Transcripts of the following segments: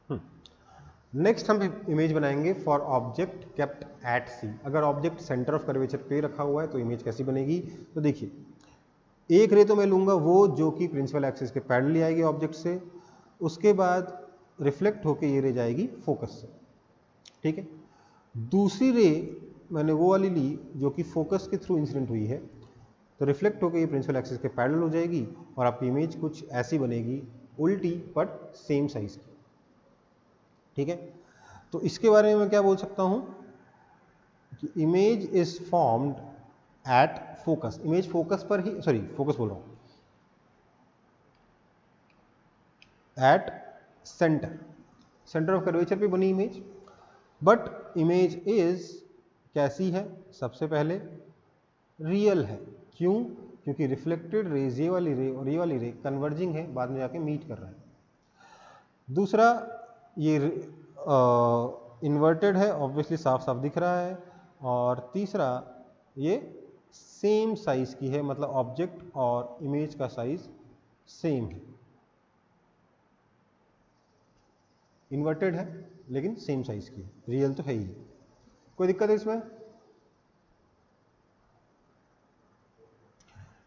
Next हम image बनाएंगे for object kept at सी। अगर ऑब्जेक्ट सेंटर ऑफ कर्वेचर पे रखा हुआ है तो इमेज कैसी बनेगी? तो देखिए, एक रे तो मैं लूंगा वो जो कि प्रिंसिपल एक्सिस के पैरेलल आएगी ऑब्जेक्ट से, उसके बाद रिफ्लेक्ट होके ये रे जाएगी फोकस से, ठीक है। दूसरी रे मैंने वो वाली ली जो कि फोकस के थ्रू इंसिडेंट हुई है, तो रिफ्लेक्ट होकर ये प्रिंसिपल एक्सिस के पैरेलल हो जाएगी और आपकी इमेज कुछ ऐसी बनेगी, उल्टी बट सेम साइज की, ठीक है। तो इसके बारे में मैं क्या बोल सकता हूं कि image is formed at focus. Image focus पर ही, सॉरी फोकस बोल रहा हूं, at centre, centre of curvature पे बनी इमेज। बट इमेज इज कैसी है? सबसे पहले रियल है। क्यों? क्योंकि रिफ्लेक्टेड रेज, ये वाली रे और ये वाली रे कन्वर्जिंग है, बाद में जाके मीट कर रहा है। दूसरा, ये इन्वर्टेड है, ऑब्वियसली साफ साफ दिख रहा है। और तीसरा, ये सेम साइज की है, मतलब ऑब्जेक्ट और इमेज का साइज सेम है। इन्वर्टेड है लेकिन सेम साइज की है, रियल तो है ही। कोई दिक्कत है इसमें?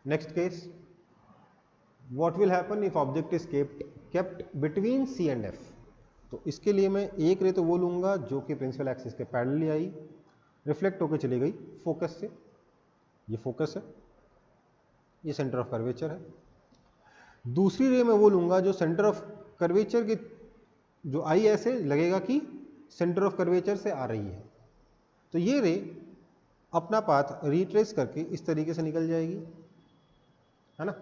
Next case, what will happen if object is kept between C and F. तो इसके लिए मैं एक रे तो वो लूंगा जो कि प्रिंसिपल एक्सिस के पैरेलल आई, रिफ्लेक्ट होकर चली गई फोकस से, ये फोकस है, ये सेंटर ऑफ कर्वेचर है। दूसरी रे मैं वो लूंगा जो सेंटर ऑफ कर्वेचर की, जो आई ऐसे लगेगा कि सेंटर ऑफ कर्वेचर से आ रही है, तो ये रे अपना पाथ रिट्रेस करके इस तरीके से निकल जाएगी, है ना।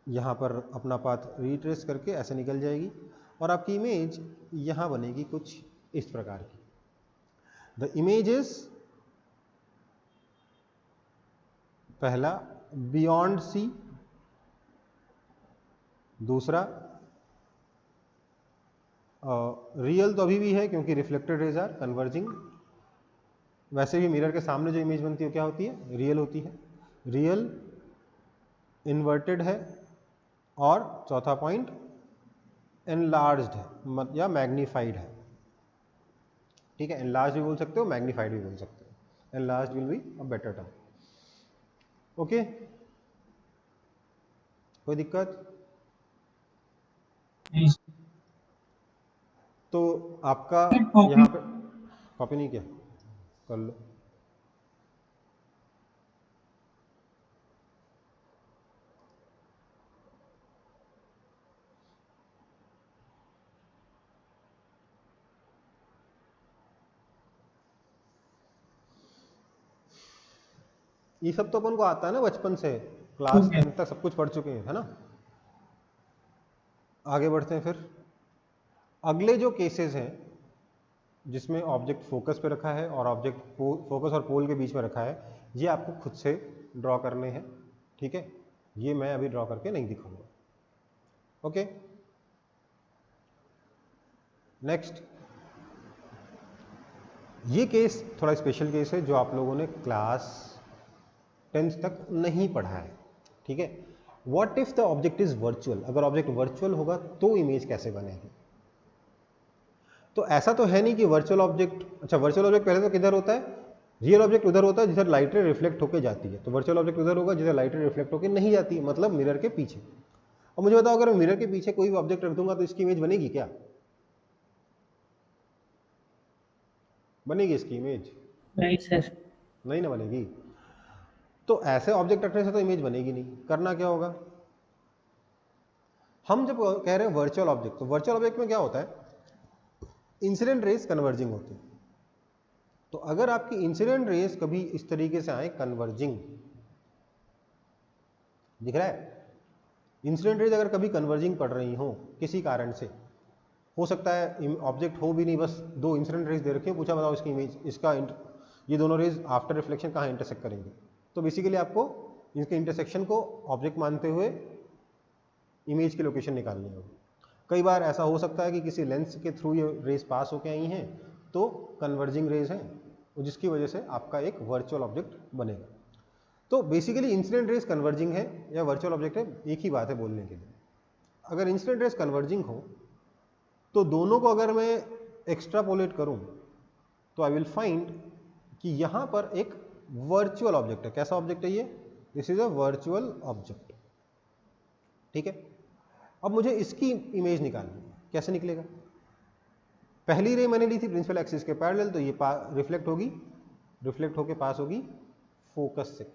यहां पर अपना पाथ रिट्रेस करके ऐसे निकल जाएगी और आपकी इमेज यहां बनेगी कुछ इस प्रकार की। द इमेज इज, पहला बियॉन्ड सी, दूसरा रियल तो अभी भी है क्योंकि रिफ्लेक्टेड रेज आर कन्वर्जिंग। वैसे भी मिरर के सामने जो इमेज बनती है क्या होती है? रियल होती है। रियल, इन्वर्टेड है, और चौथा पॉइंट एनलार्ज्ड है या मैग्नीफाइड है, ठीक है। एनलार्ज भी बोल सकते हो, मैग्नीफाइड भी बोल सकते हो। Enlarge will be a better term, okay. कोई दिक्कत? तो आपका यहाँ पे कॉपी नहीं किया, कर लो। ये सब तो अपन को आता है ना बचपन से, क्लास 10 तक सब कुछ पढ़ चुके हैं, है ना। आगे बढ़ते हैं फिर। अगले जो केसेस हैं जिसमें ऑब्जेक्ट फोकस पे रखा है और ऑब्जेक्ट फोकस और पोल के बीच में रखा है, ये आपको खुद से ड्रॉ करने हैं, ठीक है। ये मैं अभी ड्रॉ करके नहीं दिखाऊंगा, ओके। नेक्स्ट, ये केस थोड़ा स्पेशल केस है जो आप लोगों ने क्लास 10th तक नहीं पढ़ा है, ठीक है। What if the object is virtual? अगर ऑब्जेक्ट वर्चुअल होगा तो इमेज कैसे बनेगी? तो ऐसा तो है नहीं कि वर्चुअल ऑब्जेक्ट, अच्छा वर्चुअल ऑब्जेक्ट पहले तो किधर होता है? रियल ऑब्जेक्ट उधर होता है जिधर लाइट रे रिफ्लेक्ट होकर जाती है, तो वर्चुअल ऑब्जेक्ट उधर होगा जिधर लाइट रे रिफ्लेक्ट होकर नहीं जाती है, मतलब मिरर के पीछे। और मुझे बताओ, अगर मैं मिरर के पीछे कोई भी ऑब्जेक्ट रख दूंगा तो इसकी इमेज बनेगी क्या? बनेगी इसकी इमेज? नहीं सर। नहीं ना बनेगी। तो ऐसे ऑब्जेक्ट रखने से तो इमेज बनेगी नहीं। करना क्या होगा? हम जब कह रहे हैं वर्चुअल ऑब्जेक्ट, तो वर्चुअल ऑब्जेक्ट में क्या होता है? इंसिडेंट रेस कन्वर्जिंग होती है। तो अगर आपकी इंसिडेंट रेस कभी इस तरीके से आए कन्वर्जिंग, दिख रहा है? इंसिडेंट रेज अगर कभी कन्वर्जिंग पड़ रही हो किसी कारण से, हो सकता है ऑब्जेक्ट हो भी नहीं, बस दो इंसिडेंट रेज दे रखे हो, पूछा बताओ इसकी इमेज, इसका ये दोनों रेज आफ्टर रिफ्लेक्शन कहाँ इंटरसेक्ट करेंगे, तो बेसिकली आपको इनके इंटरसेक्शन को ऑब्जेक्ट मानते हुए इमेज की लोकेशन निकालनी होगी। कई बार ऐसा हो सकता है कि किसी लेंस के थ्रू ये रेज पास होके आई हैं तो कन्वर्जिंग रेज हैं, जिसकी वजह से आपका एक वर्चुअल ऑब्जेक्ट बनेगा। तो बेसिकली इंसिडेंट रेज कन्वर्जिंग है या वर्चुअल ऑब्जेक्ट है, एक ही बात है बोलने के लिए। अगर इंसिडेंट रेज कन्वर्जिंग हो तो दोनों को अगर मैं एक्स्ट्रापोलेट करूं तो आई विल फाइंड कि यहां पर एक वर्चुअल ऑब्जेक्ट है। कैसा ऑब्जेक्ट है ये? This is a virtual object. ठीक है, अब मुझे इसकी इमेज निकालनी है। कैसे निकलेगा? पहली रे मैंने ली थी प्रिंसिपल एक्सिस के पैरेलल, तो ये रिफ्लेक्ट होगी, रिफ्लेक्ट होके पास होगी फोकस से।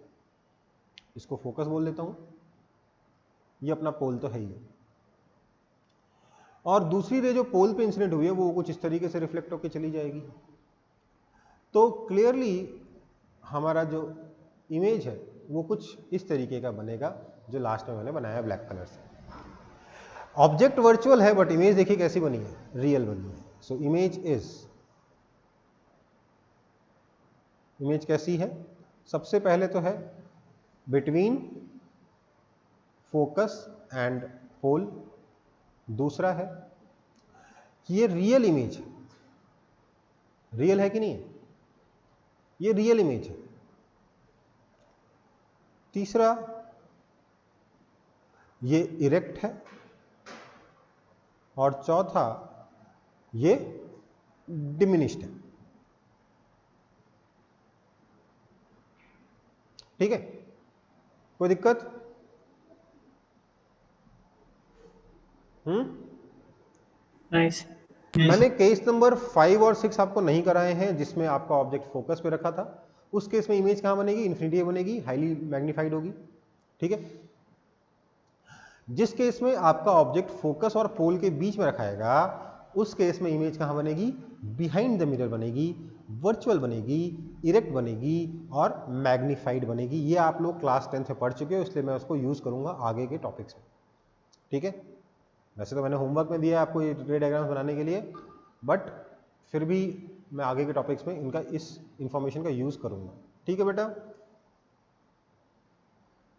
इसको फोकस बोल देता हूं, ये अपना पोल तो है ही है। और दूसरी रे जो पोल पे इंसिडेंट हुई है वो कुछ इस तरीके से रिफ्लेक्ट होकर चली जाएगी। तो क्लियरली हमारा जो इमेज है वो कुछ इस तरीके का बनेगा जो लास्ट में मैंने बनाया ब्लैक कलर से। ऑब्जेक्ट वर्चुअल है बट इमेज देखिए कैसी बनी है, रियल बनी है। सो इमेज कैसी है? सबसे पहले तो है बिटवीन फोकस एंड पोल। दूसरा है कि ये रियल इमेज है। रियल है कि नहीं है? ये रियल इमेज है। तीसरा, ये इरेक्ट है। और चौथा, ये डिमिनिश्ड है। ठीक है, कोई दिक्कत? नाइस। मैंने केस नंबर 5 और 6 आपको नहीं कराए हैं जिसमें आपका ऑब्जेक्ट फोकस पे रखा था। उस केस में इमेज कहां बनेगी? इन्फिनिटी बनेगी, हाईली मैग्नीफाइड होगी। ठीक है, जिस केस में आपका ऑब्जेक्ट फोकस और पोल के बीच में रखाएगा उस केस में इमेज कहां बनेगी? बिहाइंड द मिरर बनेगी, वर्चुअल बनेगी, इरेक्ट बनेगी और मैग्नीफाइड बनेगी। ये आप लोग क्लास 10 में पढ़ चुके हो, इसलिए मैं उसको यूज करूंगा आगे के टॉपिक्स में। ठीक है, वैसे तो मैंने होमवर्क में दिया है आपको ये रे डायग्राम्स बनाने के लिए, बट फिर भी मैं आगे के टॉपिक्स में इनका इस इंफॉर्मेशन का यूज करूंगा। ठीक है बेटा,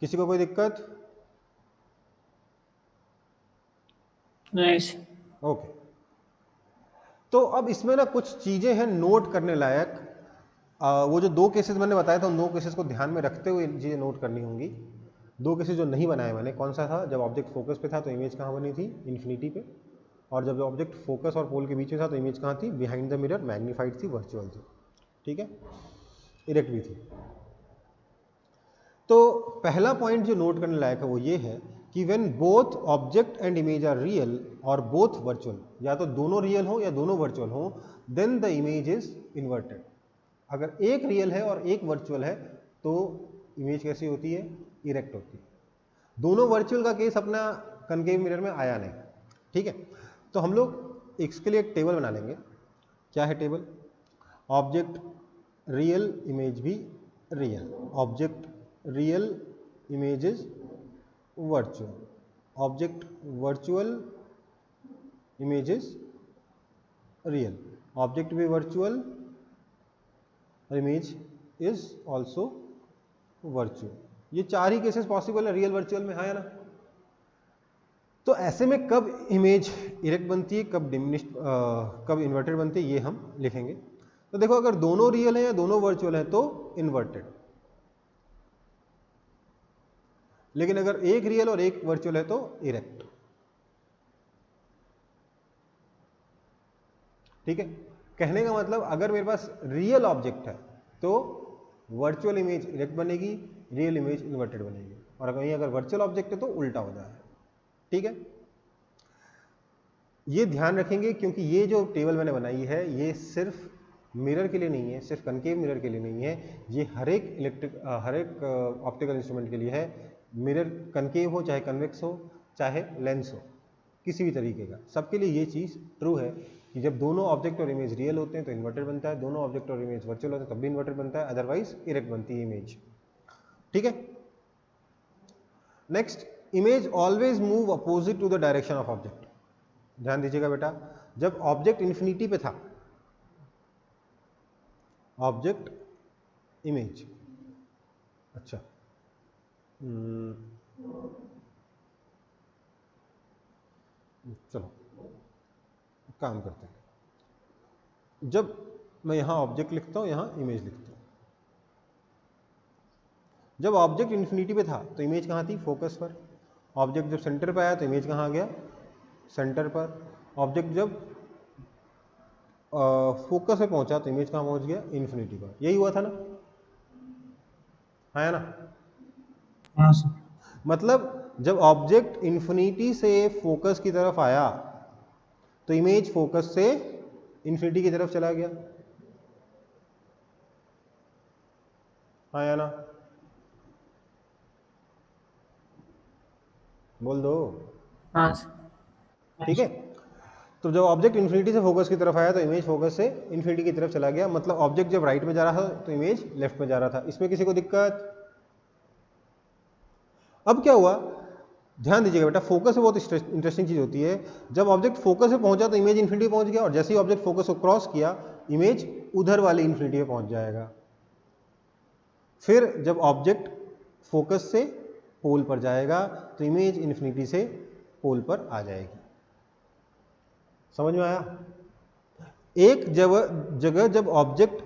किसी को कोई दिक्कत? नाइस। ओके, तो अब इसमें ना कुछ चीजें हैं नोट करने लायक। वो जो 2 केसेस मैंने बताया था उन 2 केसेस को ध्यान में रखते हुए चीजें नोट करनी होंगी। 2 केसेस जो नहीं बनाए मैंने, कौन सा था? जब ऑब्जेक्ट फोकस पे था तो इमेज कहाँ बनी थी? इन्फिनिटी पे। और जब ऑब्जेक्ट फोकस और पोल के बीच में था तो इमेज कहाँ थी? बिहाइंड द मिरर, मैग्नीफाइड थी, वर्चुअल थी। ठीक है, इरेक्ट भी थी। तो पहला पॉइंट जो नोट करने लायक है वो ये है कि when both object and image are real और बोथ वर्चुअल, या तो दोनों रियल हो या दोनों वर्चुअल हो, then the image is inverted. अगर एक रियल है और एक वर्चुअल है तो इमेज कैसी होती है? इरेक्ट होती है। दोनों वर्चुअल का केस अपना कनकेव मिरर में आया नहीं। ठीक है, तो हम लोग इसके लिए एक टेबल बना लेंगे। क्या है टेबल? ऑब्जेक्ट रियल, इमेज भी real. Object real, image is virtual. Object virtual, image is real. Object भी virtual, image is also virtual. ये 4 ही केसेस पॉसिबल है रियल वर्चुअल में, हाँ या ना? तो ऐसे में कब इमेज इरेक्ट बनती है, कब डिमिनिश्ड, कब इन्वर्टेड बनती है, ये हम लिखेंगे। तो देखो, अगर दोनों रियल है या दोनों वर्चुअल है तो इन्वर्टेड, लेकिन अगर एक रियल और एक वर्चुअल है तो इरेक्ट। ठीक है, कहने का मतलब अगर मेरे पास रियल ऑब्जेक्ट है तो वर्चुअल इमेज इरेक्ट बनेगी, रियल इमेज इन्वर्टेड बनेगी, और अगर वर्चुअल ऑब्जेक्ट है तो उल्टा हो जाएगा। ठीक है, ये ध्यान रखेंगे क्योंकि ये जो टेबल मैंने बनाई है ये सिर्फ मिरर के लिए नहीं है, सिर्फ कनकेव मिरर के लिए नहीं है, ये हर एक ऑप्टिकल इंस्ट्रूमेंट के लिए है। मिरर कनकेव हो चाहे कन्वेक्स हो चाहे लेंस हो, किसी भी तरीके का, सबके लिए ये चीज़ ट्रू है कि जब दोनों ऑब्जेक्ट और इमेज रियल होते हैं तो इन्वर्टेड बनता है, दोनों ऑब्जेक्ट और इमेज वर्चुअल होते हैं तब भी इन्वर्टेड बनता है, अदरवाइज इरेक्ट बनती है इमेज। ठीक है, next, image always move opposite to the direction of object. ध्यान दीजिएगा बेटा, जब ऑब्जेक्ट इन्फिनिटी पे था, ऑब्जेक्ट इमेज, अच्छा चलो काम करते हैं। जब मैं यहां ऑब्जेक्ट लिखता हूं, यहां इमेज लिखता हूं। जब ऑब्जेक्ट इन्फिनिटी पे था तो इमेज कहां थी? फोकस पर। ऑब्जेक्ट जब सेंटर पे आया तो इमेज कहां आ गया? सेंटर पर। ऑब्जेक्ट जब फोकस पे पहुंचा तो इमेज कहाँ पहुंच गया, इन्फिनिटी पर। यही हुआ था ना, है ना। हाँ सर। मतलब जब ऑब्जेक्ट इन्फिनिटी से फोकस की तरफ आया तो इमेज फोकस से इन्फिनिटी की तरफ चला गया, हाँ या ना, बोल दो। हाँ सर। ठीक है, तो जब ऑब्जेक्ट इन्फिनिटी से फोकस की तरफ आया तो इमेज फोकस से इन्फिनिटी की तरफ चला गया। मतलब ऑब्जेक्ट जब राइट में जा रहा था तो इमेज लेफ्ट में जा रहा था। इसमें किसी को दिक्कत? अब क्या हुआ, ध्यान दीजिएगा बेटा, फोकस में बहुत इंटरेस्टिंग चीज होती है। जब ऑब्जेक्ट फोकस पे पहुंचा तो इमेज इन्फिनिटी पहुंच गया, और जैसे ही ऑब्जेक्ट फोकस को क्रॉस किया इमेज उधर वाली इन्फिनिटी पे पहुंच जाएगा। फिर जब ऑब्जेक्ट फोकस से पोल पर जाएगा तो इमेज इन्फिनिटी से पोल पर आ जाएगी। समझ में आया? एक जगह जब ऑब्जेक्ट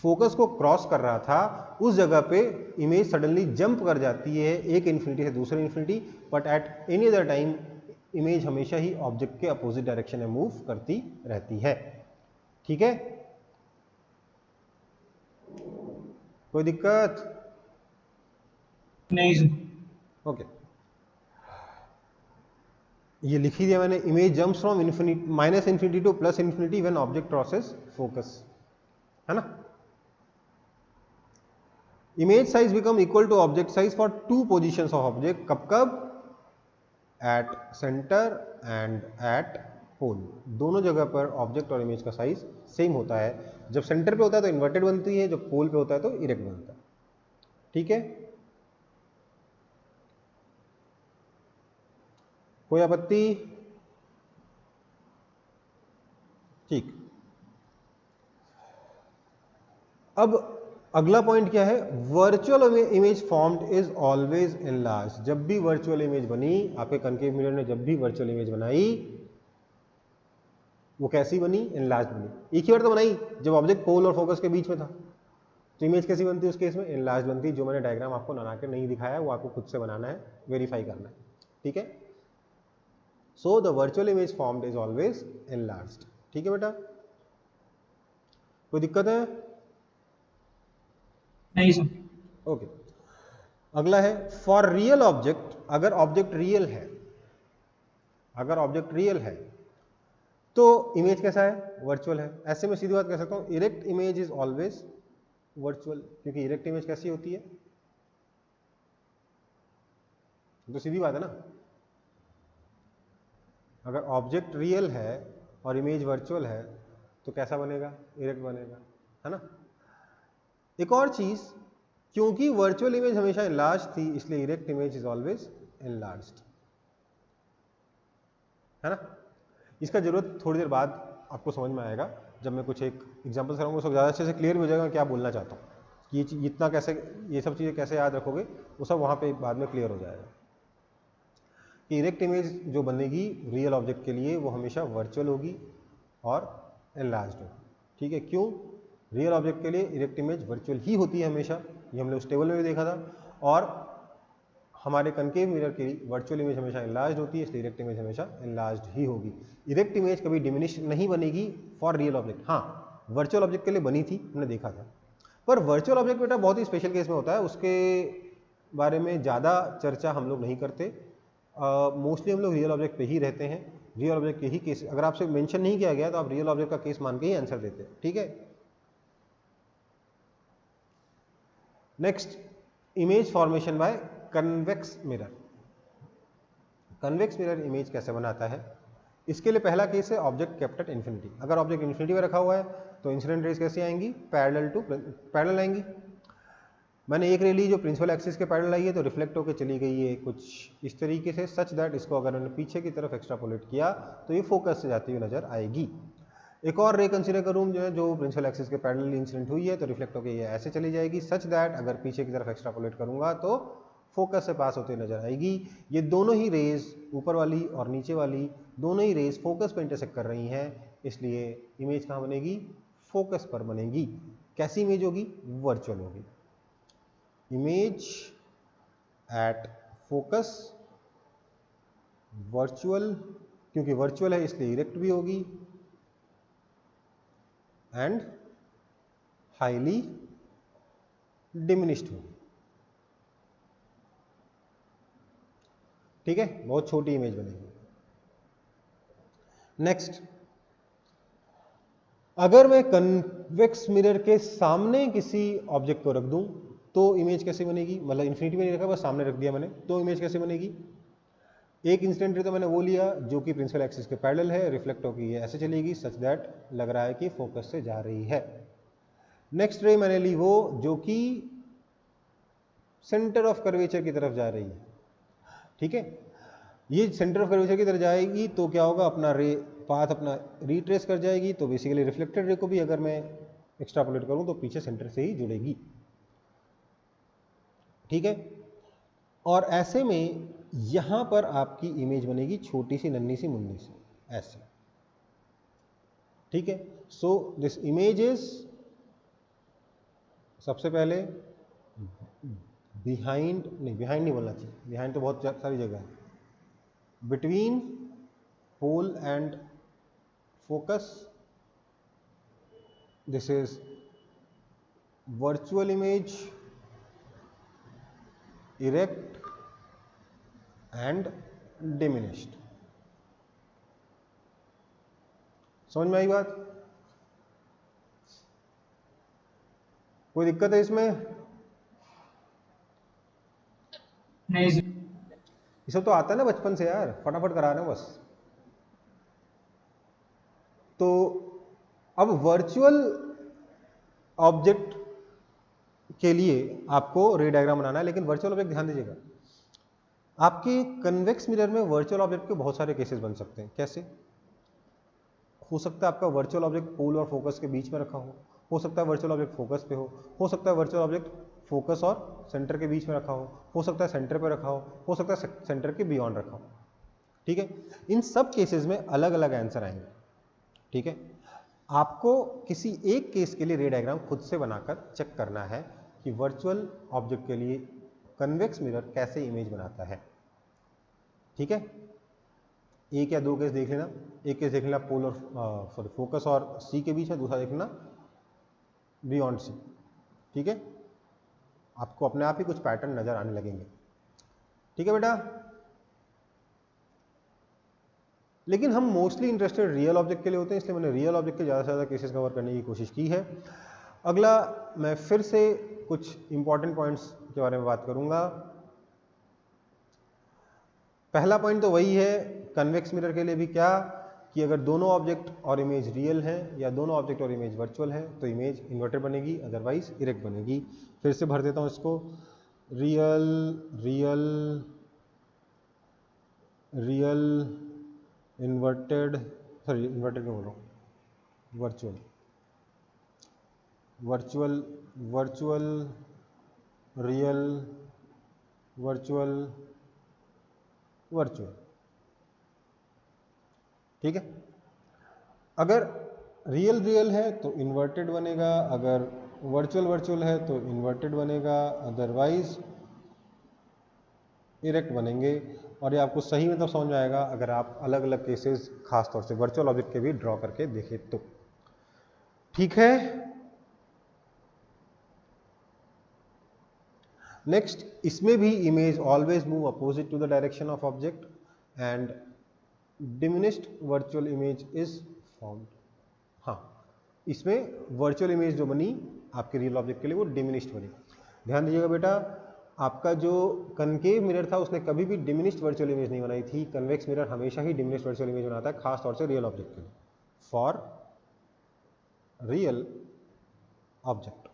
फोकस को क्रॉस कर रहा था उस जगह पे इमेज सडनली जंप कर जाती है एक इन्फिनिटी से दूसरे infinity, but at any other time image हमेशा ही ऑब्जेक्ट के अपोजिट डायरेक्शन में मूव करती रहती है। ठीक है, कोई दिक्कत? नहीं सर। ओके, ये लिख ही दिया मैंने, image jumps from infinity minus infinity to plus infinity when object crosses focus, है ना। Image size become equal to object size for two positions of object. कब कब? At centre and at pole. दोनों जगह पर ऑब्जेक्ट और image का size same होता है। जब सेंटर पे होता है तो इन्वर्टेड बनती है, जब पोल पे होता है तो इरेक्ट बनता है। ठीक है, कोई आपत्ति? ठीक, अब अगला पॉइंट क्या है, virtual image formed is always enlarge. जब भी वर्चुअल इमेज बनी, आपके कनकेव मिरर ने जब भी वर्चुअल इमेज बनाई वो कैसी बनी? एनलार्ज बनी। एक ही बार तो बनाई जब ऑब्जेक्ट पोल और फोकस के बीच में था, तो इमेज कैसी बनती है उस केस में? एनलार्ज बनती। जो मैंने डायग्राम आपको बना के नहीं दिखाया वो आपको खुद से बनाना है, वेरीफाई करना है। ठीक है, so the virtual image formed is always enlarged. ठीक है बेटा, कोई दिक्कत है? नहीं सर। ओके, अगला है फॉर रियल ऑब्जेक्ट। अगर ऑब्जेक्ट रियल है, अगर ऑब्जेक्ट रियल है तो इमेज कैसा है? वर्चुअल है। ऐसे में सीधी बात कह सकता हूं, erect image is always virtual, क्योंकि इरेक्ट इमेज कैसी होती है? तो सीधी बात है ना, अगर ऑब्जेक्ट रियल है और इमेज वर्चुअल है तो कैसा बनेगा? इरेक्ट बनेगा, है ना। एक और चीज, क्योंकि वर्चुअल इमेज हमेशा एनलार्ज थी इसलिए erect image is always enlarged, है ना। इसका जरूरत थोड़ी देर बाद आपको समझ में आएगा, जब मैं कुछ एक एग्जांपल कराऊंगा उसको ज़्यादा अच्छे से क्लियर हो जाएगा मैं क्या बोलना चाहता हूँ। ये इतना कैसे, ये सब चीज़ें कैसे याद रखोगे वो सब वहाँ पे बाद में क्लियर हो जाएगा। कि इरेक्ट इमेज जो बनेगी रियल ऑब्जेक्ट के लिए वो हमेशा वर्चुअल होगी और एनलार्ज्ड होगी। ठीक है, क्यों? रियल ऑब्जेक्ट के लिए इरेक्ट इमेज वर्चुअल ही होती है हमेशा, ये हमने उस टेबल में भी देखा था। और हमारे कनकेव मिरर की वर्चुअल इमेज हमेशा एनलार्ज्ड होती है इसलिए इरेक्ट इमेज हमेशा एनलार्ज्ड ही होगी। इरेक्ट इमेज कभी डिमिनिश नहीं बनेगी फॉर रियल ऑब्जेक्ट। हाँ, वर्चुअल ऑब्जेक्ट के लिए बनी थी, हमने देखा था। पर वर्चुअल ऑब्जेक्ट बेटा बहुत ही स्पेशल केस में होता है, उसके बारे में ज़्यादा चर्चा हम लोग नहीं करते। मोस्टली हम लोग रियल ऑब्जेक्ट पे ही रहते हैं। रियल ऑब्जेक्ट के ही केस, अगर आपसे मेंशन नहीं किया गया तो आप रियल ऑब्जेक्ट का केस मान के ही आंसर देते हैं। ठीक है, next, image formation by convex mirror. Convex mirror image कैसे बनाता है? इसके लिए पहला केस है ऑब्जेक्ट केप्ट एट इन्फिनिटी। अगर ऑब्जेक्ट इन्फिनिटी में रखा हुआ है तो इंसिडेंट रेज कैसी आएंगी? पैरेलल आएंगी। मैंने एक रे ली जो प्रिंसिपल एक्सिस के पैरेलल आई है तो रिफ्लेक्ट होकर चली गई है कुछ इस तरीके से, सच दैट इसको अगर मैंने पीछे की तरफ एक्स्ट्रापोलेट किया तो ये फोकस से जाती हुई नजर आएगी। एक और रे कंसीडर करूँ जो प्रिंसिपल एक्सिस के पैरेलल इंसिडेंट हुई है तो रिफ्लेक्ट होकर ये ऐसे चली जाएगी, सच दैट अगर पीछे की तरफ एक्स्ट्रापोलेट करूंगा तो फोकस से पास होते नजर आएगी। ये दोनों ही रेज, ऊपर वाली और नीचे वाली दोनों ही रेज फोकस पर इंटरसेक्ट कर रही हैं, इसलिए इमेज कहाँ बनेगी? फोकस पर बनेगी। कैसी इमेज होगी? वर्चुअल होगी। इमेज एट फोकस वर्चुअल, क्योंकि वर्चुअल है इसलिए इरेक्ट भी होगी। एंड हाईली डिमिनिश्ड होगी। ठीक है, बहुत छोटी इमेज बनेगी। नेक्स्ट, अगर मैं कन्वेक्स मिरर के सामने किसी ऑब्जेक्ट को रख दूं तो इमेज कैसे बनेगी, मतलब इन्फिनिटी में नहीं रखा, बस सामने रख दिया मैंने, तो इमेज कैसे बनेगी। एक इंस्टेंट रे तो मैंने वो लिया जो कि प्रिंसिपल एक्सिस के पैरेलल है, रिफ्लेक्ट होकर ये ऐसे चलेगी सच दैट लग रहा है कि फोकस से जा रही है। नेक्स्ट रे मैंने ली वो जो कि सेंटर ऑफ कर्वेचर की तरफ जा रही है। ठीक है, ये सेंटर ऑफ कर्वेचर की तरफ जाएगी तो क्या होगा, अपना रे पाथ अपना रिट्रेस कर जाएगी, तो बेसिकली रिफ्लेक्टेड रे को भी अगर मैं एक्सट्रापोलेट करूं तो पीछे सेंटर से ही जुड़ेगी। ठीक है, और ऐसे में यहां पर आपकी इमेज बनेगी छोटी सी नन्ही सी मुन्नी सी ऐसे। ठीक है, सो दिस इमेज इज सबसे पहले बिहाइंड नहीं बोलना चाहिए, बिहाइंड तो बहुत सारी जगह है, between pole and focus. This is virtual image, erect and diminished. समझ में आई बात? कोई दिक्कत है इसमें? नहीं सर। ये सब तो आता है ना बचपन से यार, फटाफट करा रहे हैं बस। तो अब वर्चुअल ऑब्जेक्ट के लिए आपको रे डायग्राम बनाना है, लेकिन वर्चुअल ऑब्जेक्ट ध्यान दीजिएगा, आपके कन्वेक्स मिरर में वर्चुअल ऑब्जेक्ट के बहुत सारे केसेस बन सकते हैं। कैसे हो सकता है आपका वर्चुअल ऑब्जेक्ट पोल और फोकस के बीच में रखा हो सकता है वर्चुअल ऑब्जेक्ट फोकस पे हो सकता है वर्चुअल ऑब्जेक्ट फोकस और सेंटर के बीच में रखा हो सकता है सेंटर पे रखा हो सकता है सेंटर के बियॉन्ड रखा हो। ठीक है, इन सब केसेस में अलग अलग आंसर आएंगे। ठीक है, आपको किसी एक केस के लिए रे डायग्राम खुद से बनाकर चेक करना है कि वर्चुअल ऑब्जेक्ट के लिए कन्वेक्स मिरर कैसे इमेज बनाता है। ठीक है, एक या दो केस देख लेना, एक केस देख लेना पोल और सॉरी फोकस और सी के बीच में, दूसरा देख लेना बियॉन्ड सी। ठीक है, आपको अपने आप ही कुछ पैटर्न नजर आने लगेंगे। ठीक है बेटा, लेकिन हम मोस्टली इंटरेस्टेड रियल ऑब्जेक्ट के लिए होते हैं, इसलिए मैंने रियल ऑब्जेक्ट के ज़्यादा से ज़्यादा केसेस कवर करने की कोशिश की है। अगला मैं फिर से कुछ इंपॉर्टेंट पॉइंट्स के बारे में बात करूंगा। पहला पॉइंट तो वही है कन्वेक्स मिरर के लिए भी, क्या कि अगर दोनों ऑब्जेक्ट और इमेज रियल हैं या दोनों ऑब्जेक्ट और इमेज वर्चुअल है तो इमेज इन्वर्टेड बनेगी, अदरवाइज इरेक्ट बनेगी। फिर से भर देता हूं इसको, real real real inverted, sorry inverted क्यों बोल रहा हूँ, virtual virtual virtual real virtual virtual. ठीक है, अगर रियल रियल है तो इन्वर्टेड बनेगा, अगर वर्चुअल वर्चुअल है तो इन्वर्टेड बनेगा, अदरवाइज इरेक्ट बनेंगे। और ये आपको सही मतलब समझ में आएगा अगर आप अलग अलग केसेस खास तौर से वर्चुअल ऑब्जेक्ट के भी ड्रॉ करके देखें तो। ठीक है, नेक्स्ट, इसमें भी image always move opposite to the direction of object and diminished virtual image is formed. हाँ, इसमें वर्चुअल इमेज जो बनी आपके रियल ऑब्जेक्ट के लिए वो डिमिनिश्ड बनी। ध्यान दीजिएगा बेटा, आपका जो कनकेव मिरर था उसने कभी भी डिमिनिश्ड वर्चुअल इमेज नहीं बनाई थी। कन्वेक्स मिरर हमेशा ही डिमिनिश्ड वर्चुअल इमेज बनाता है, खास तौर से रियल ऑब्जेक्ट के लिए, फॉर रियल ऑब्जेक्ट।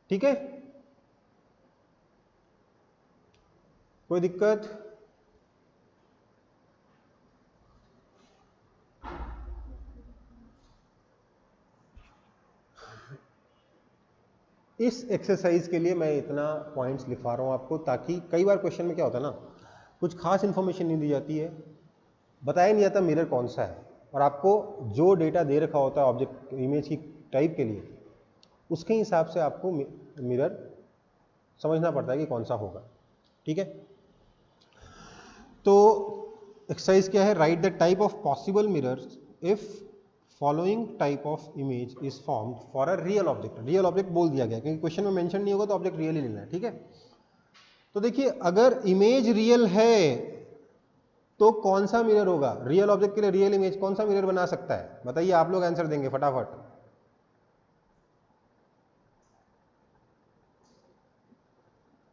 ठीक है, कोई दिक्कत? इस एक्सरसाइज के लिए मैं इतना पॉइंट्स लिखवा रहा हूं आपको, ताकि कई बार क्वेश्चन में क्या होता है ना, कुछ खास इंफॉर्मेशन नहीं दी जाती है, बताया नहीं जाता मिरर कौन सा है, और आपको जो डेटा दे रखा होता है ऑब्जेक्ट इमेज की टाइप के लिए, उसके हिसाब से आपको मिरर समझना पड़ता है कि कौन सा होगा। ठीक है, तो एक्सरसाइज क्या है, right the type of possible mirrors if following type of image is formed for a real object. Real object बोल दिया गया क्योंकि क्वेश्चन में मेंशन नहीं होगा तो ऑब्जेक्ट रियल ही लेना है, ठीक है। तो देखिए अगर इमेज रियल है तो कौन सा मिरर होगा? रियल ऑब्जेक्ट के लिए रियल इमेज कौन सा मिरर बना सकता है? बताइए, आप लोग आंसर देंगे फटाफट।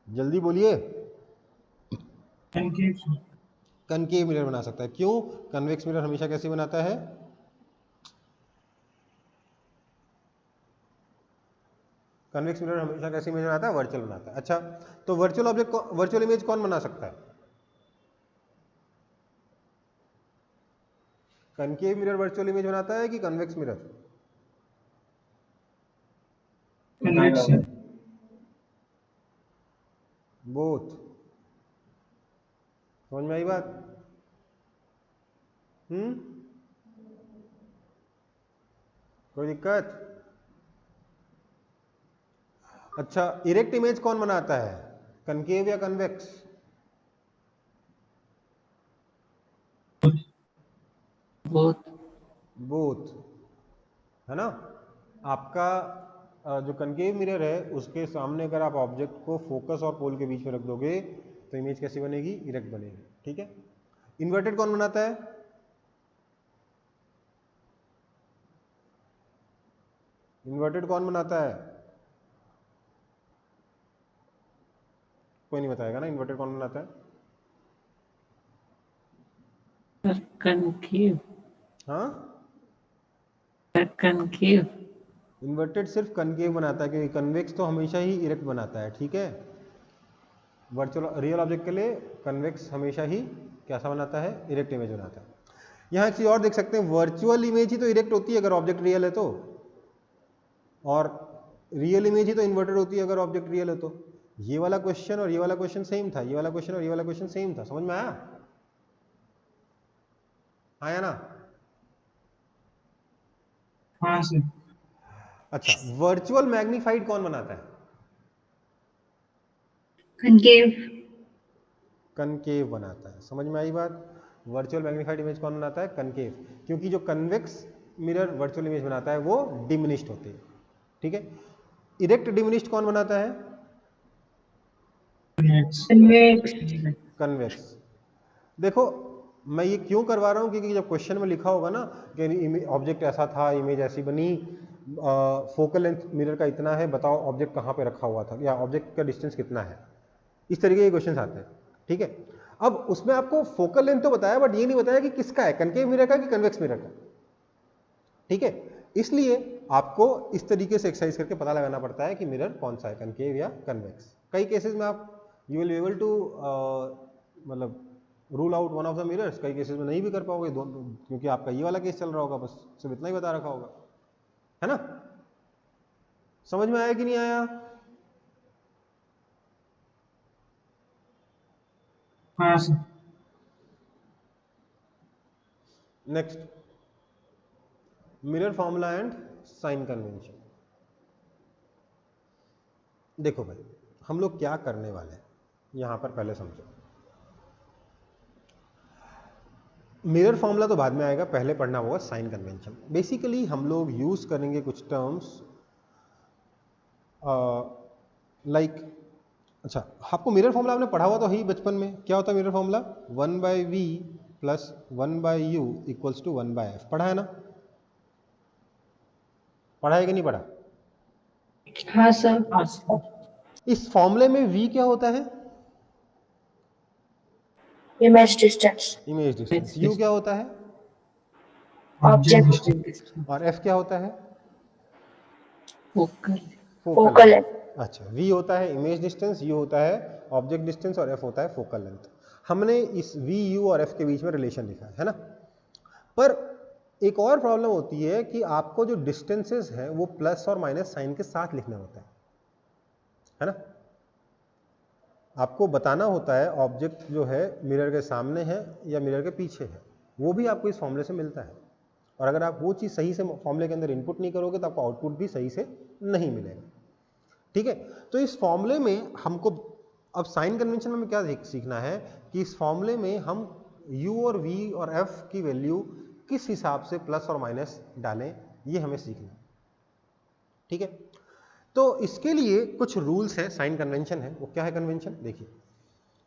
जल्दी बोलिए। कनकेव। कनकेव मिरर बना सकता है। क्यों? कन्वेक्स मिरर हमेशा कैसे बनाता है? कन्वेक्स मिरर हमेशा कैसी इमेज बनाता है? वर्चुअल बनाता है। अच्छा, तो वर्चुअल ऑब्जेक्ट, वर्चुअल इमेज कौन बना सकता है? कनकेव मिरर वर्चुअल इमेज बनाता है कि कन्वेक्स मिरर? कन्वेक्स। बोथ। समझ में आई बात? कोई दिक्कत? अच्छा, इरेक्ट इमेज कौन बनाता है? कनकेव या कन्वेक्स? बोथ। बोथ, है ना। आपका जो कनकेव मिरर है उसके सामने अगर आप ऑब्जेक्ट को फोकस और पोल के बीच में रख दोगे तो इमेज कैसी बनेगी? इरेक्ट बनेगी, ठीक है। इन्वर्टेड कौन बनाता है? इन्वर्टेड कौन बनाता है? कोई नहीं बताएगा ना। इन्वर्टेड कौन बनाता है? कनकेव। हाँ, कनकेव। इन्वर्टेड सिर्फ कनकेव बनाता है क्योंकि कन्वेक्स तो हमेशा ही इरेक्ट बनाता है, ठीक है। वर्चुअल रियल ऑब्जेक्ट के लिए कन्वेक्स हमेशा ही कैसा बनाता है? इरेक्ट इमेज बनाता है। यहाँ एक चीज और देख सकते हैं, वर्चुअल इमेज ही तो इरेक्ट होती है अगर ऑब्जेक्ट रियल है तो, और रियल इमेज ही तो इन्वर्टेड होती है अगर ऑब्जेक्ट रियल है तो। ये वाला क्वेश्चन और ये वाला क्वेश्चन सेम था, ये वाला क्वेश्चन और ये वाला क्वेश्चन सेम था। समझ में आया? आया ना? हाँ सर। अच्छा, वर्चुअल मैग्नीफाइड कौन बनाता है? कनकेव। कनकेव बनाता है। समझ में आई बात? वर्चुअल मैग्नीफाइड इमेज कौन बनाता है? कनकेव। क्योंकि जो कन्वेक्स मिरर वर्चुअल इमेज बनाता है वो डिमिनिश्ड होती है, ठीक है। इरेक्ट डिमिनिश्ड कौन बनाता है? कन्वेक्स। कन्वेक्स। देखो मैं ये क्यों करवा रहा हूँ क्योंकि जब क्वेश्चन में लिखा होगा ना कि ऑब्जेक्ट ऐसा था, इमेज ऐसी बनी, फोकल लेंथ मिरर का इतना है, बताओ ऑब्जेक्ट कहाँ पे रखा हुआ था या ऑब्जेक्ट का डिस्टेंस कितना है, इस तरीके के क्वेश्चन आते हैं, ठीक है। अब उसमें आपको फोकल लेंथ तो बताया बट ये नहीं बताया कि किसका है, कनकेव मिरर का कि कन्वेक्स मिरर का, ठीक है। इसलिए आपको इस तरीके से एक्सरसाइज करके पता लगाना पड़ता है कि मिरर कौन सा है, कनकेव या कन्वेक्स। कई केसेस में आप you will be able to मतलब rule out one of the mirrors, कई केसेस में नहीं भी कर पाओगे दोनों, क्योंकि आपका ये वाला केस चल रहा होगा, बस सिर्फ इतना ही बता रखा होगा, है ना। समझ में आया कि नहीं आया? हाँ sir. Next, mirror formula and sign convention. देखो भाई हम लोग क्या करने वाले हैं यहां पर, पहले समझो। मिरर फॉर्मूला तो बाद में आएगा, पहले पढ़ना होगा साइन कन्वेंशन। बेसिकली हम लोग यूज करेंगे कुछ टर्म्स लाइक, अच्छा आपको मिरर फॉर्मूला आपने पढ़ा हुआ तो ही बचपन में। क्या होता है mirror formula? 1/v plus 1/u equals to 1/f। पढ़ा है ना? पढ़ा है कि नहीं पढ़ा? हाँ सर। हाँ सर। इस फॉर्मूले में v क्या होता है? Image distance. Image distance. u क्या होता है? ऑब्जेक्ट। और f क्या होता है? फोकल। Focal length. अच्छा, v होता है इमेज डिस्टेंस, u होता है ऑब्जेक्ट डिस्टेंस और f होता है फोकल लेंथ। हमने इस v, u और f के बीच में रिलेशन लिखा है ना। पर एक और प्रॉब्लम होती है कि आपको जो डिस्टेंसेस हैं वो प्लस और माइनस साइन के साथ लिखना होता है ना। आपको बताना होता है ऑब्जेक्ट जो है मिरर के सामने है या मिरर के पीछे है, वो भी आपको इस फॉर्मूले से मिलता है। और अगर आप वो चीज़ सही से फॉर्मूले के अंदर इनपुट नहीं करोगे तो आपको आउटपुट भी सही से नहीं मिलेगा, ठीक है। तो इस फॉर्मूले में हमको अब साइन कन्वेंशन में क्या सीखना है कि इस फॉर्मूले में हम u और v और f की वैल्यू किस हिसाब से प्लस और माइनस डालें, ये हमें सीखना, ठीक है। तो इसके लिए कुछ रूल्स है, साइन कन्वेंशन है। वो क्या है कन्वेंशन, देखिए।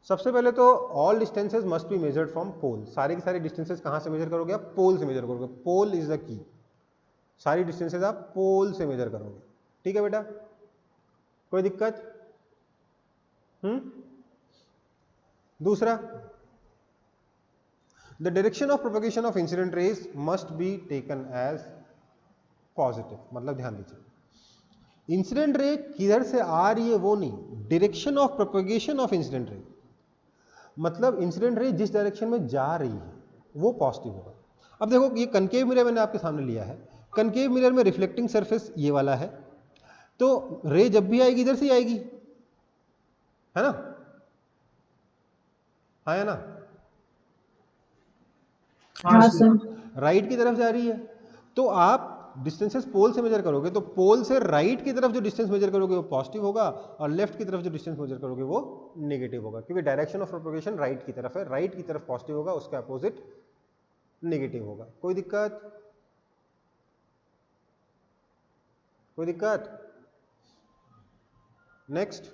सबसे पहले तो all distances must be measured from pole. सारे के सारे डिस्टेंसेज कहाँ से मेजर करोगे आप, पोल से मेजर करोगे। पोल इज द की, सारी डिस्टेंसेज आप पोल से मेजर करोगे, ठीक है बेटा, कोई दिक्कत? दूसरा, the direction of propagation of incident rays must be taken as positive. मतलब ध्यान दीजिए, इंसिडेंट रे किधर से आ रही है वो नहीं, direction of propagation of incident ray, मतलब इंसिडेंट रे जिस डायरेक्शन में जा रही है वो पॉजिटिव होगा। अब देखो, ये कनकेव मिरर मैंने आपके सामने लिया है। कनकेव मिरर में रिफ्लेक्टिंग सरफेस ये वाला है, तो रे जब भी आएगी इधर से आएगी, है ना, हाँ है ना, हाँ सर। राइट की तरफ जा रही है, तो आप डिस्टेंसेस पोल से मेजर करोगे, तो पोल से राइट की तरफ जो डिस्टेंस मेजर करोगे वो पॉजिटिव होगा, और लेफ्ट की तरफ जो डिस्टेंस मेजर करोगे वो नेगेटिव होगा, क्योंकि डायरेक्शन ऑफ प्रोपगेशन राइट की तरफ है। राइट की तरफ पॉजिटिव होगा, उसका अपोजिट नेगेटिव होगा। कोई दिक्कत? कोई दिक्कत? Next,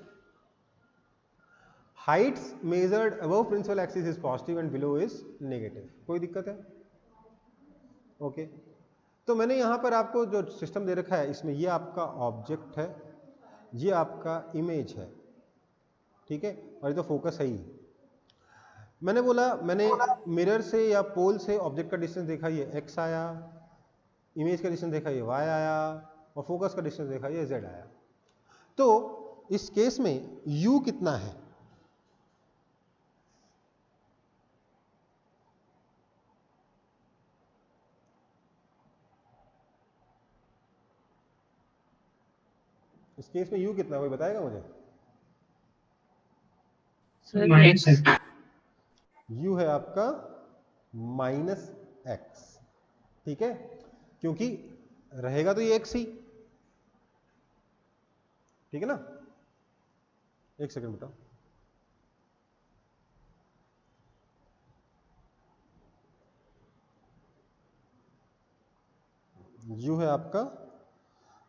heights measured above principal axis is positive and below is negative. कोई दिक्कत है? ओके। तो मैंने यहां पर आपको जो सिस्टम दे रखा है, इसमें ये आपका ऑब्जेक्ट है, ये आपका इमेज है, ठीक है, और ये तो फोकस है ही। मैंने बोला, मैंने मिरर से या पोल से ऑब्जेक्ट का डिस्टेंस देखा, ये x आया, इमेज का डिस्टेंस देखा, ये y आया, और फोकस का डिस्टेंस देखा, ये z आया। तो इस केस में u कितना है, इस केस में u कितना है, कोई बताएगा मुझे? माइनस u है आपका -x, ठीक है, क्योंकि रहेगा तो ये x ही, ठीक है ना। एक सेकंड बेटा, u है आपका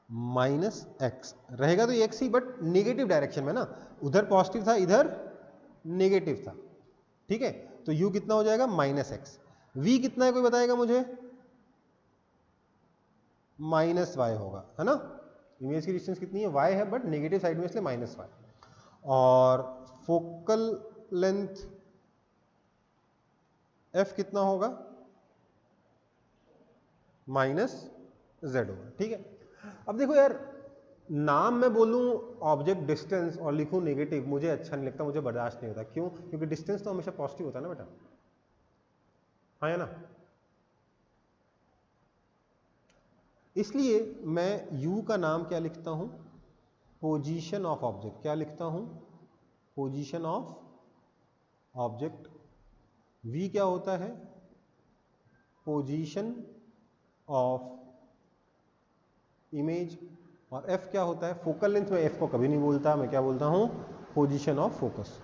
-x, रहेगा तो ये x he, but negative direction में ना, उधर पॉजिटिव था, इधर नेगेटिव था, ठीक है। तो u कितना हो जाएगा, -x। v कितना है, कोई बताएगा मुझे? -y होगा, है ना। इमेज की डिस्टेंस कितनी है, y है, बट नेगेटिव साइड में, इसलिए -y। और फोकल लेंथ f कितना होगा, -z होगा, ठीक है। अब देखो यार, नाम मैं बोलूं ऑब्जेक्ट डिस्टेंस और लिखूं नेगेटिव, मुझे अच्छा नहीं लगता, मुझे बर्दाश्त नहीं होता। क्यों? क्योंकि डिस्टेंस तो हमेशा पॉजिटिव होता है ना बेटा, हाँ है ना। इसलिए मैं u का नाम क्या लिखता हूं, पोजीशन ऑफ ऑब्जेक्ट। क्या लिखता हूं, पोजीशन ऑफ ऑब्जेक्ट। v क्या होता है, पोजीशन ऑफ इमेज, और f क्या होता है, फोकल लेंथ। में f को कभी नहीं बोलता, मैं क्या बोलता हूं, पोजीशन ऑफ फोकस।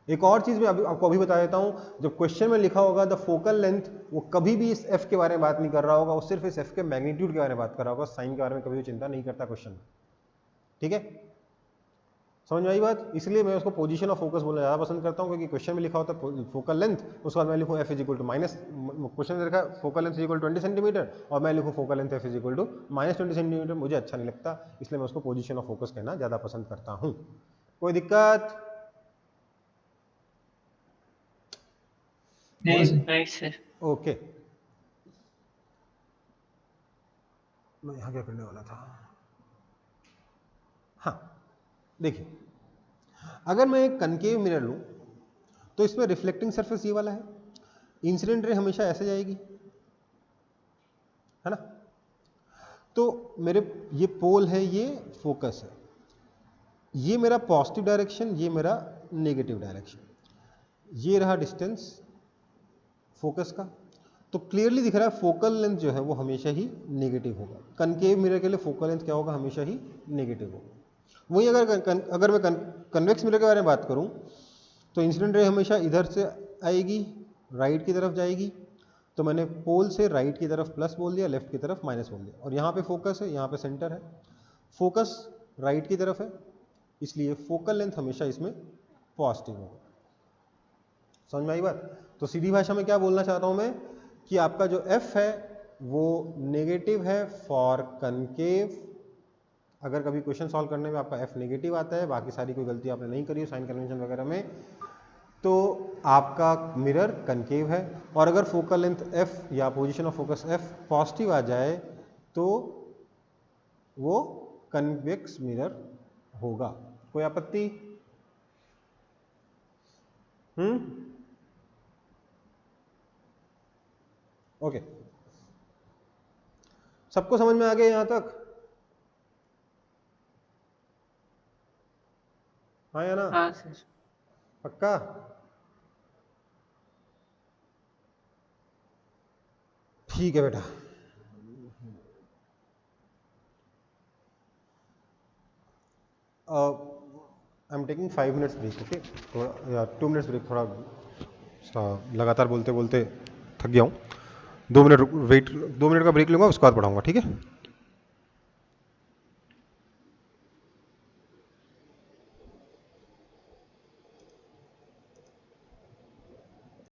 एक और चीज मैं आपको अभी बता देता हूं, जब क्वेश्चन में लिखा होगा द फोकल लेंथ, वो कभी भी इस f के बारे में बात नहीं कर रहा होगा, वो सिर्फ इस f के मैग्नीट्यूड के बारे में बात कर रहा होगा, साइन के बारे में कभी भी चिंता नहीं करता क्वेश्चन, ठीक है। समझ में आई बात? इसलिए मैं उसको पोजीशन ऑफ फोकस बोलना ज़्यादा पसंद करता हूं, क्योंकि क्वेश्चन में लिखा होता है फोकल लेंथ, उसके बाद मैं लिखूं f is equal to minus, question में लिखा focal length is equal to 20 centimetre, और मैं लिखूं focal length f is equal to -20 centimetre, मुझे अच्छा नहीं लगता, इसलिए मैं उसको पोजीशन ऑफ फोकस कहना ज़्यादा पसंद करता हूं। कोई दिक्कत? नहीं सर। ओके, मैं यहाँ क्या करने वाला था, हाँ देखिए, अगर मैं एक कनकेव मिरर लूं, तो इसमें रिफ्लेक्टिंग सरफेस ये वाला है, इंसिडेंट रे हमेशा ऐसे जाएगी, है ना। तो मेरे ये पोल है, ये फोकस है, ये मेरा पॉजिटिव डायरेक्शन, ये मेरा नेगेटिव डायरेक्शन, ये रहा डिस्टेंस फोकस का। तो क्लियरली दिख रहा है फोकल लेंथ जो है वो हमेशा ही नेगेटिव होगा। कनकेव मिरर के लिए फोकल लेंथ क्या होगा, हमेशा ही नेगेटिव होगा। वहीं अगर मैं कन्वेक्स मिरर के बारे में बात करूं, तो इंसिडेंट रे हमेशा इधर से आएगी राइट की तरफ जाएगी, तो मैंने पोल से राइट की तरफ प्लस बोल दिया, लेफ्ट की तरफ माइनस बोल दिया। और यहाँ पे फोकस है, यहाँ पे सेंटर है, फोकस राइट की तरफ है, इसलिए फोकल लेंथ हमेशा इसमें पॉजिटिव होगा। समझ में आई बात? तो सीधी भाषा में क्या बोलना चाहता हूं मैं कि आपका जो f है वो नेगेटिव है फॉर कनकेव। अगर कभी क्वेश्चन सॉल्व करने में आपका f नेगेटिव आता है, बाकी सारी कोई गलती आपने नहीं करी है साइन कन्वेंशन वगैरह में, तो आपका मिरर कनकेव है। और अगर फोकल लेंथ f या position of focus f positive आ जाए तो वो कन्वेक्स मिरर होगा। कोई आपत्ति? ओके, सबको समझ में आ गया यहां तक? हाँ या ना? हाँ सर। पक्का? ठीक है बेटा। I am taking 5 minutes break, okay? थोड़ा या 2 मिनट्स ब्रेक, थोड़ा लगातार बोलते बोलते थक गया हूँ। 2 मिनट वेट, 2 मिनट का ब्रेक लूंगा, उसके बाद पढ़ाऊंगा, ठीक है?